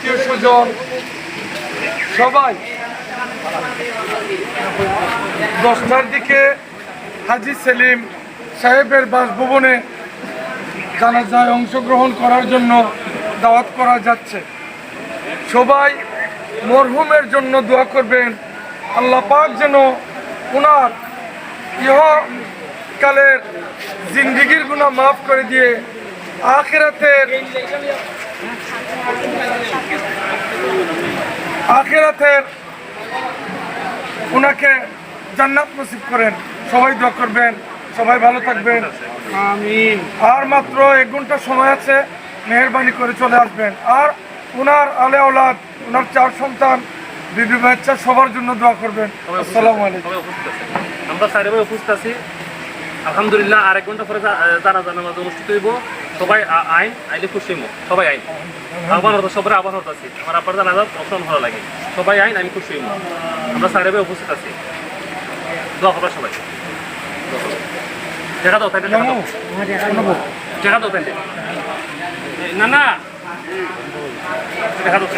আত্মীয় স্বজন সবাই 10টার দিকে হাজী সেলিম সাহেবের বাসভবনে জানাজায় অংশগ্রহণ করার জন্য দাওয়াত করা যাচ্ছে। সবাই মরহুমের জন্য দোয়া করবেন, আল্লাহ পাক যেন ওনার ইহকালের জিন্দিগির গুনাহ মাফ করে দিয়ে আখিরাতের ওনাকে জান্নাত নসিব করেন। সবাই দোয়া করবেন, সবাই ভালো থাকবেন, আমিন। আর মাত্র 1 ঘন্টা সময় আছে, মেহেরবানি করে চলে আসবেন। আর ওনার আলে আওলাদ, ওনার 4 সন্তান, বিবি বাচ্চা সবার জন্য দোয়া করবেন। আসসালামু আলাইকুম। আমরা সাইরে উপস্থিত আছি আলহামদুলিল্লাহ। আর 1 ঘন্টা পরে জানাজা নামাজ অনুষ্ঠিত হইব। সবাই আইন আইলে খুশি হইব, সবাই আইন আহ্বান হতো, সবাই আহ্বান হতে আছি। আমার আব্বার জানাজা অসম্ভব ভালো লাগে, সবাই আইন, আমি খুশি হইব। আমরা সাইরে উপস্থিত আছি, দোয়া করবা সবাই। দেখা দাও, দেখা দাও, না না দেখা দাও।